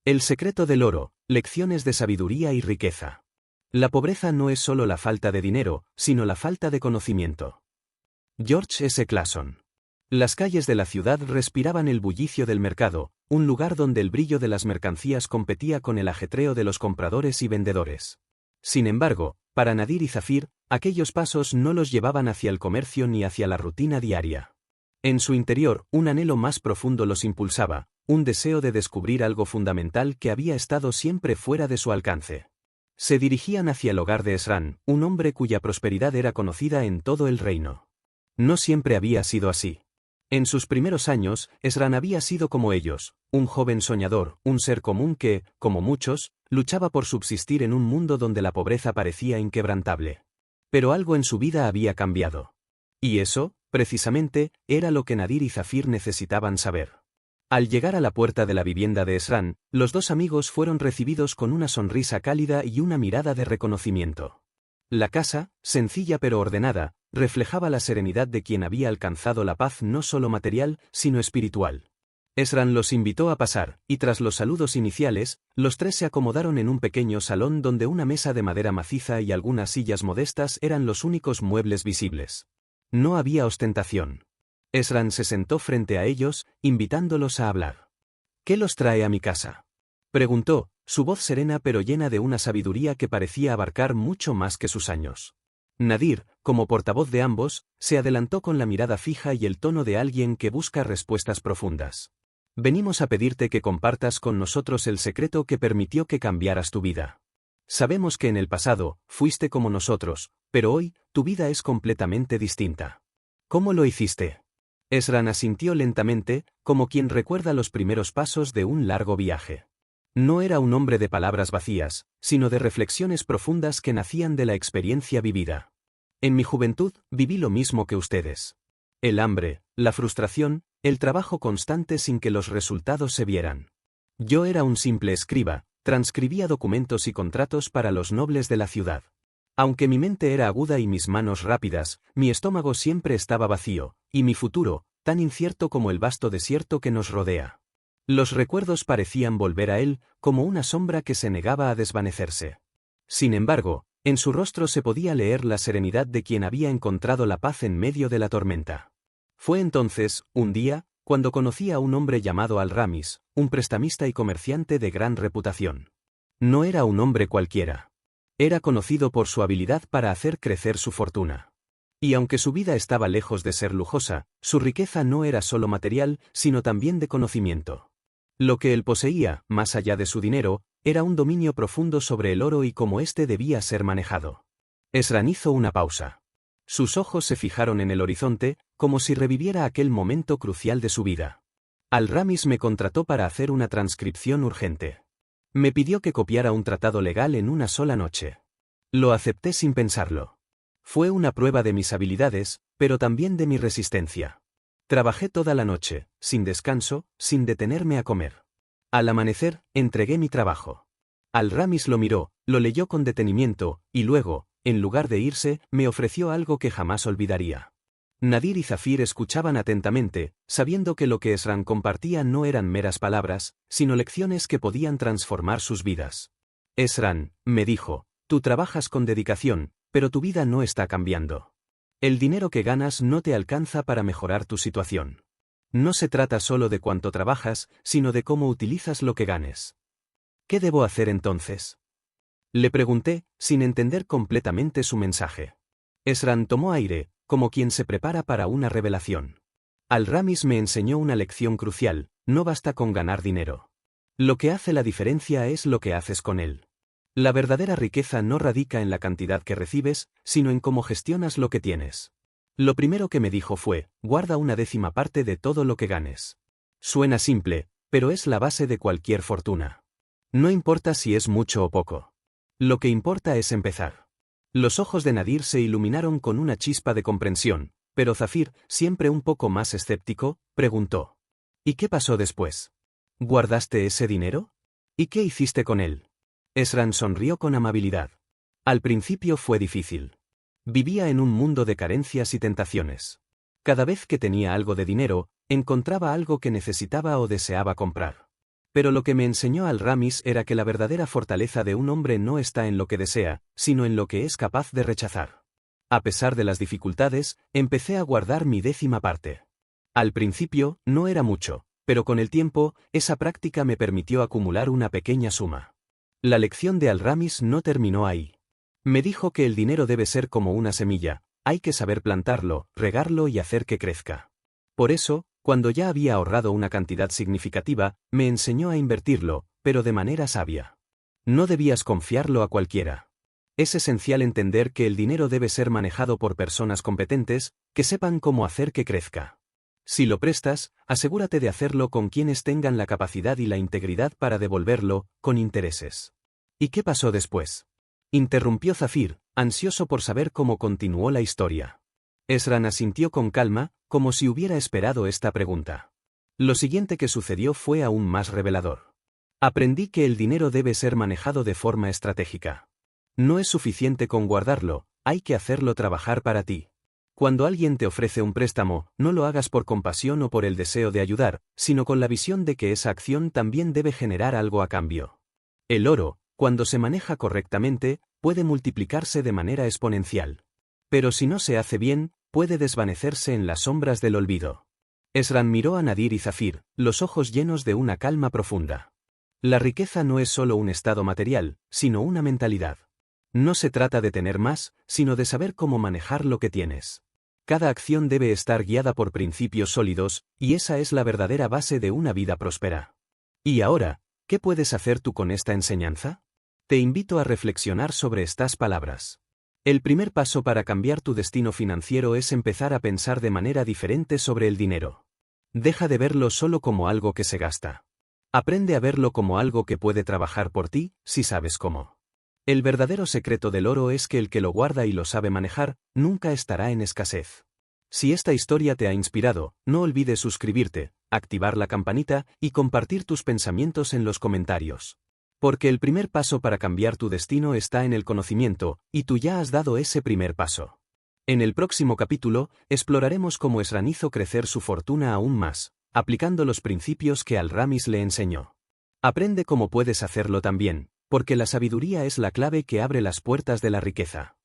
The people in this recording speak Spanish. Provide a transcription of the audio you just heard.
El secreto del oro, lecciones de sabiduría y riqueza. La pobreza no es solo la falta de dinero, sino la falta de conocimiento. George S. Clason. Las calles de la ciudad respiraban el bullicio del mercado, un lugar donde el brillo de las mercancías competía con el ajetreo de los compradores y vendedores. Sin embargo, para Nadir y Zafir, aquellos pasos no los llevaban hacia el comercio ni hacia la rutina diaria. En su interior, un anhelo más profundo los impulsaba, un deseo de descubrir algo fundamental que había estado siempre fuera de su alcance. Se dirigían hacia el hogar de Esran, un hombre cuya prosperidad era conocida en todo el reino. No siempre había sido así. En sus primeros años, Esran había sido como ellos, un joven soñador, un ser común que, como muchos, luchaba por subsistir en un mundo donde la pobreza parecía inquebrantable. Pero algo en su vida había cambiado. Y eso, precisamente, era lo que Nadir y Zafir necesitaban saber. Al llegar a la puerta de la vivienda de Esran, los dos amigos fueron recibidos con una sonrisa cálida y una mirada de reconocimiento. La casa, sencilla pero ordenada, reflejaba la serenidad de quien había alcanzado la paz no solo material, sino espiritual. Esran los invitó a pasar, y tras los saludos iniciales, los tres se acomodaron en un pequeño salón donde una mesa de madera maciza y algunas sillas modestas eran los únicos muebles visibles. No había ostentación. Esran se sentó frente a ellos, invitándolos a hablar. ¿Qué los trae a mi casa?, preguntó, su voz serena pero llena de una sabiduría que parecía abarcar mucho más que sus años. Nadir, como portavoz de ambos, se adelantó con la mirada fija y el tono de alguien que busca respuestas profundas. Venimos a pedirte que compartas con nosotros el secreto que permitió que cambiaras tu vida. Sabemos que en el pasado, fuiste como nosotros, pero hoy, tu vida es completamente distinta. ¿Cómo lo hiciste? Esran asintió lentamente, como quien recuerda los primeros pasos de un largo viaje. No era un hombre de palabras vacías, sino de reflexiones profundas que nacían de la experiencia vivida. En mi juventud, viví lo mismo que ustedes. El hambre, la frustración, el trabajo constante sin que los resultados se vieran. Yo era un simple escriba, transcribía documentos y contratos para los nobles de la ciudad. Aunque mi mente era aguda y mis manos rápidas, mi estómago siempre estaba vacío, y mi futuro, tan incierto como el vasto desierto que nos rodea. Los recuerdos parecían volver a él, como una sombra que se negaba a desvanecerse. Sin embargo, en su rostro se podía leer la serenidad de quien había encontrado la paz en medio de la tormenta. Fue entonces, un día, cuando conocí a un hombre llamado Al-Ramis, un prestamista y comerciante de gran reputación. No era un hombre cualquiera. Era conocido por su habilidad para hacer crecer su fortuna. Y aunque su vida estaba lejos de ser lujosa, su riqueza no era solo material, sino también de conocimiento. Lo que él poseía, más allá de su dinero, era un dominio profundo sobre el oro y cómo éste debía ser manejado. Esran hizo una pausa. Sus ojos se fijaron en el horizonte, como si reviviera aquel momento crucial de su vida. Al-Ramis me contrató para hacer una transcripción urgente. Me pidió que copiara un tratado legal en una sola noche. Lo acepté sin pensarlo. Fue una prueba de mis habilidades, pero también de mi resistencia. Trabajé toda la noche, sin descanso, sin detenerme a comer. Al amanecer, entregué mi trabajo. Al-Ramis lo miró, lo leyó con detenimiento, y luego, en lugar de irse, me ofreció algo que jamás olvidaría. Nadir y Zafir escuchaban atentamente, sabiendo que lo que Esran compartía no eran meras palabras, sino lecciones que podían transformar sus vidas. Esran, me dijo, tú trabajas con dedicación, pero tu vida no está cambiando. El dinero que ganas no te alcanza para mejorar tu situación. No se trata solo de cuánto trabajas, sino de cómo utilizas lo que ganes. ¿Qué debo hacer entonces?, le pregunté, sin entender completamente su mensaje. Esran tomó aire, como quien se prepara para una revelación. Al-Ramis me enseñó una lección crucial: no basta con ganar dinero. Lo que hace la diferencia es lo que haces con él. La verdadera riqueza no radica en la cantidad que recibes, sino en cómo gestionas lo que tienes. Lo primero que me dijo fue: guarda una décima parte de todo lo que ganes. Suena simple, pero es la base de cualquier fortuna. No importa si es mucho o poco. Lo que importa es empezar. Los ojos de Nadir se iluminaron con una chispa de comprensión, pero Zafir, siempre un poco más escéptico, preguntó: ¿y qué pasó después? ¿Guardaste ese dinero? ¿Y qué hiciste con él? Esran sonrió con amabilidad. Al principio fue difícil. Vivía en un mundo de carencias y tentaciones. Cada vez que tenía algo de dinero, encontraba algo que necesitaba o deseaba comprar. Pero lo que me enseñó Al-Ramis era que la verdadera fortaleza de un hombre no está en lo que desea, sino en lo que es capaz de rechazar. A pesar de las dificultades, empecé a guardar mi 10ª parte. Al principio, no era mucho, pero con el tiempo, esa práctica me permitió acumular una pequeña suma. La lección de Al-Ramis no terminó ahí. Me dijo que el dinero debe ser como una semilla, hay que saber plantarlo, regarlo y hacer que crezca. Por eso, cuando ya había ahorrado una cantidad significativa, me enseñó a invertirlo, pero de manera sabia. No debías confiarlo a cualquiera. Es esencial entender que el dinero debe ser manejado por personas competentes, que sepan cómo hacer que crezca. Si lo prestas, asegúrate de hacerlo con quienes tengan la capacidad y la integridad para devolverlo, con intereses. ¿Y qué pasó después? Interrumpió Zafir, ansioso por saber cómo continuó la historia. Esran asintió con calma, como si hubiera esperado esta pregunta. Lo siguiente que sucedió fue aún más revelador. Aprendí que el dinero debe ser manejado de forma estratégica. No es suficiente con guardarlo, hay que hacerlo trabajar para ti. Cuando alguien te ofrece un préstamo, no lo hagas por compasión o por el deseo de ayudar, sino con la visión de que esa acción también debe generar algo a cambio. El oro, cuando se maneja correctamente, puede multiplicarse de manera exponencial. Pero si no se hace bien, puede desvanecerse en las sombras del olvido. Esran miró a Nadir y Zafir, los ojos llenos de una calma profunda. La riqueza no es solo un estado material, sino una mentalidad. No se trata de tener más, sino de saber cómo manejar lo que tienes. Cada acción debe estar guiada por principios sólidos, y esa es la verdadera base de una vida próspera. Y ahora, ¿qué puedes hacer tú con esta enseñanza? Te invito a reflexionar sobre estas palabras. El primer paso para cambiar tu destino financiero es empezar a pensar de manera diferente sobre el dinero. Deja de verlo solo como algo que se gasta. Aprende a verlo como algo que puede trabajar por ti, si sabes cómo. El verdadero secreto del oro es que el que lo guarda y lo sabe manejar, nunca estará en escasez. Si esta historia te ha inspirado, no olvides suscribirte, activar la campanita y compartir tus pensamientos en los comentarios. Porque el primer paso para cambiar tu destino está en el conocimiento, y tú ya has dado ese primer paso. En el próximo capítulo, exploraremos cómo Esran hizo crecer su fortuna aún más, aplicando los principios que Al-Ramis le enseñó. Aprende cómo puedes hacerlo también, porque la sabiduría es la clave que abre las puertas de la riqueza.